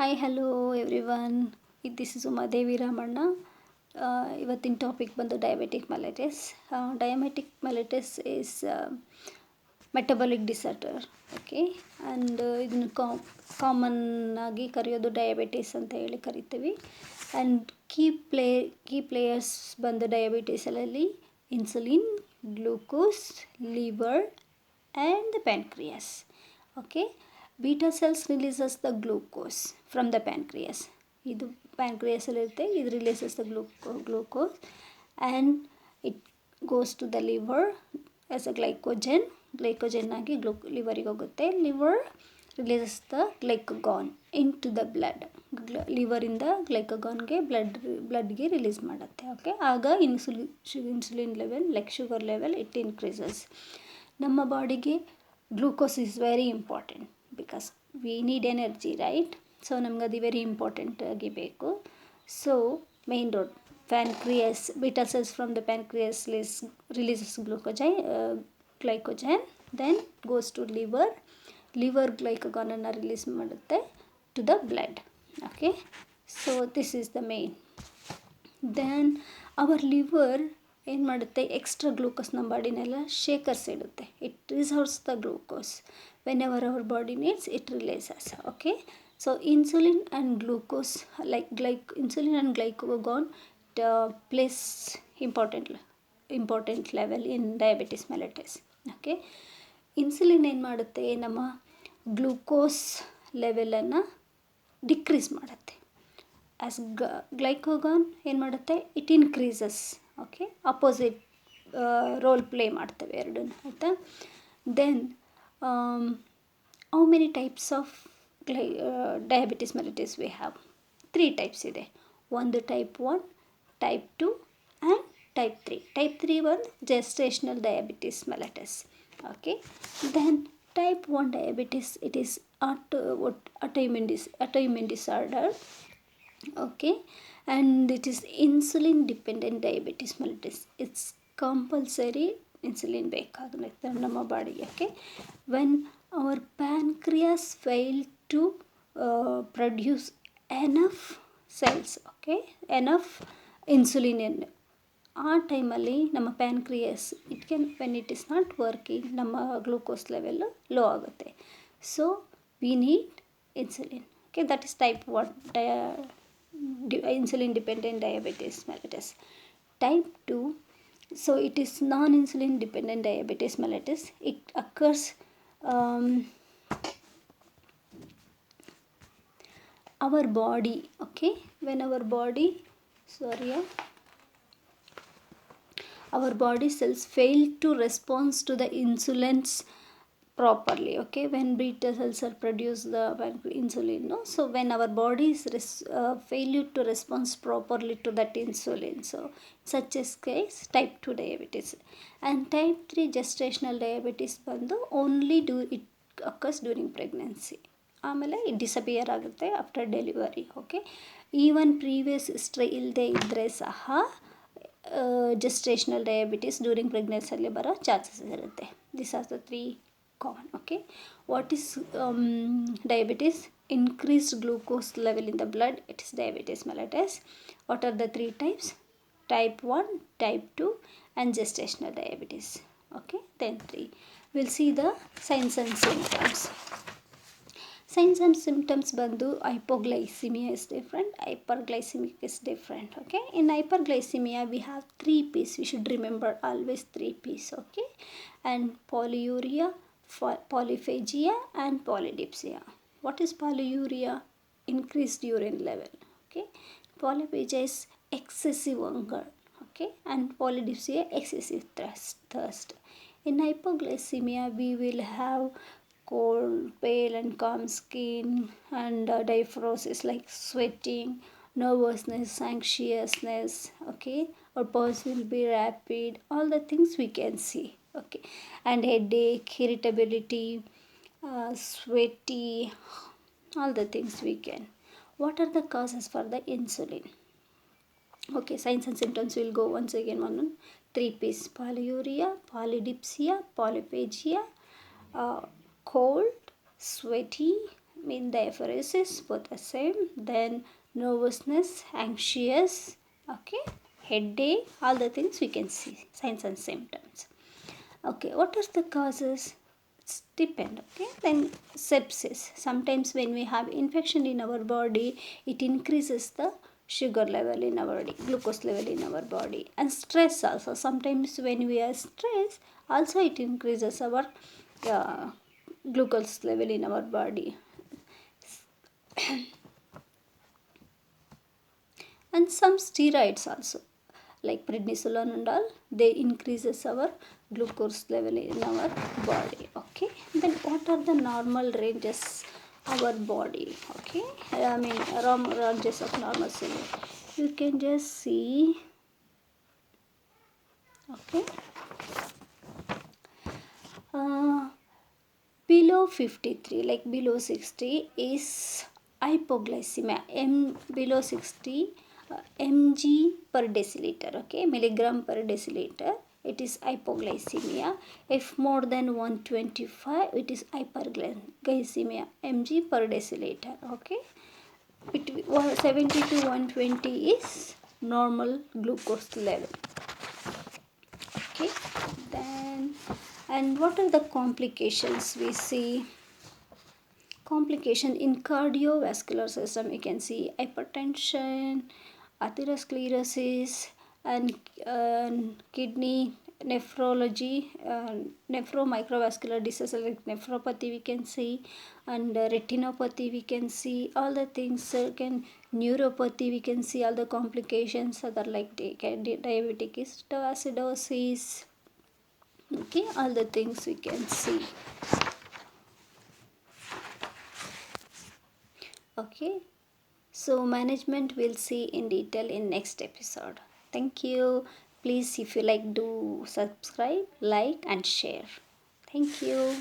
Hi hello everyone, this is Umadevi Ramanna. ಇವತ್ತಿನ topic ಬಂದು diabetic mellitus. Diabetic mellitus is metabolic disorder. Okay, and ಇದನ್ನು common ಆಗಿ ಕರೆಯೋದು diabetes ಅಂತ ಹೇಳಿ ಕರಿತೀವಿ. ಆ್ಯಂಡ್ ಕೀ ಪ್ಲೇಯರ್ಸ್ ಬಂದು ಡಯಾಬಿಟೀಸಲ್ಲಿ insulin, glucose, liver and the pancreas. Okay, beta cells releases the glucose from the pancreas. ಇದು pancreas ಇರುತ್ತೆ, ಇದು releases the glucose and it goes to the liver as a glycogen ಆಗಿ ಲಿವರಿಗೆ ಹೋಗುತ್ತೆ. liver releases the glycagon into the blood. ಲಿವರಿಂದ ಗ್ಲೈಕಗಾನ್ಗೆ ಬ್ಲಡ್ಗೆ release ಮಾಡುತ್ತೆ. Okay, ಆಗ insulin level like sugar level it increases. ನಮ್ಮ ಬಾಡಿಗೆ glucose is very important because we need energy, right? So ನಮ್ಗೆ ಅದು ವೆರಿ ಇಂಪಾರ್ಟೆಂಟ್ ಆಗಿ ಬೇಕು. So main road pancreas, beta cells from the pancreas releases glycogen, then goes to liver ಗ್ಲೈಕಗಾನನ್ನು release ಮಾಡುತ್ತೆ to the blood. Okay, so this is the main. Then our liver ಏನು ಮಾಡುತ್ತೆ, extra glucose ನಮ್ಮ ಬಾಡಿನೆಲ್ಲ ಶೇಖರಿಸಿಡುತ್ತೆ. It reserves the glucose whenever our body needs, it releases. Okay, so insulin and glucose insulin and glucagon plays important level in diabetes mellitus. Okay, insulin ಏನು ಮಾಡುತ್ತೆ, ನಮ್ಮ glucose ಲೆವೆಲನ್ನು decrease ಮಾಡುತ್ತೆ. ಆ್ಯಸ್ ಗ್ಲೈಕೋಗಾನ್ ಏನು ಮಾಡುತ್ತೆ, it increases. Okay, opposite role play ಮಾಡ್ತವೆ ಎರಡೂ, ಆಯಿತಾ? Then how many types of diabetes mellitus we have? 3 types ಇದೆ. ಒಂದು type 1, type 2 and type 3. Type 3 ಒಂದು gestational diabetes mellitus. Okay, than type 1 diabetes, it is autoimmune disorder. Okay, and it is insulin dependent diabetes mellitus. It's compulsory insulin ಬೇಕಾಗುತ್ತೆ ನಮ್ಮ ಬಾಡಿಗೆ. Okay, when our pancreas fail to produce enough cells, okay, enough insulin, ಆ ಟೈಮಲ್ಲಿ ನಮ್ಮ pancreas when it is not working, ನಮ್ಮ glucose level low ಆಗುತ್ತೆ. So we need insulin. Okay, that is type 1 insulin dependent diabetes mellitus. Type 2, so it is non-insulin dependent diabetes mellitus. It occurs our body, okay, when our body cells fail to respond to the insulins properly. Okay, when beta cells are produce the insulin, no? So when our body is failure to respond properly to that insulin, so such as case type 2 diabetes. And type 3 gestational diabetes ಬಂದು only it occurs during pregnancy. ಆಮೇಲೆ it disappear ಆಗುತ್ತೆ after delivery. Okay, even previous history ಇಲ್ಲದೆ ಇದ್ದರೆ ಸಹ gestational diabetes during ಪ್ರೆಗ್ನೆನ್ಸಿಯಲ್ಲಿ ಬರೋ chances ಇರುತ್ತೆ. This are the 3 common. Okay, what is diabetes? Increased glucose level in the blood, it is diabetes mellitus. What are the 3 types? Type 1, type 2 and gestational diabetes. Okay, then 3. We'll see the signs and symptoms. Signs and symptoms bandu hypoglycemia is different, hyperglycemic is different. Okay, in hyperglycemia we have 3 P's. We should remember always 3 P's. Okay, and polyuria, polyphagia and polydipsia. What is polyuria? Increased urine level. Okay, polyphagia is excessive hunger. Okay, and polydipsia excessive thirst. In hypoglycemia we will have cold, pale and calm skin, and diaphoresis like sweating, nervousness, anxiousness. Okay, our pulse will be rapid, all the things we can see. Okay, and headache, irritability, sweaty, all the things we can. What are the causes for the insulin? Okay, signs and symptoms will go once again on 3 P's: polyuria, polydipsia, polyphagia, cold, sweaty, mean diaphoresis, both the same. Then nervousness, anxious, okay, headache, all the things we can see, signs and symptoms. Okay, what are the causes? It's depend. Okay, then sepsis. Sometimes when we have infection in our body, it increases the sugar level in our body, glucose level in our body, and stress also. Sometimes when we are stressed, also it increases our uh, glucose level in our body. And some steroids also, like prednisolone and all, they increases our glucose level in our body. Okay, then what are the normal ranges our body? Okay, I mean ranges of normal cell, you can just see. Okay, uh, below 53, like below 60 is hypoglycemia. Below 60 mg per deciliter, okay, milligram per deciliter, it is hypoglycemia. If more than 125, it is hyperglycemia, mg per deciliter. Okay, between 70 to 120 is normal glucose level. Okay, then, and what are the complications we see? Complication in cardiovascular system, you can see hypertension, atherosclerosis, and kidney nephrology, nephromicrovascular disease like nephropathy we can see, and retinopathy we can see, all the things. Can neuropathy we can see, all the complications other like diabetic acidosis. Okay, all the things we can see. Okay, so management will see in detail in next episode. Thank you. Please, if you like, do subscribe, like and share. Thank you.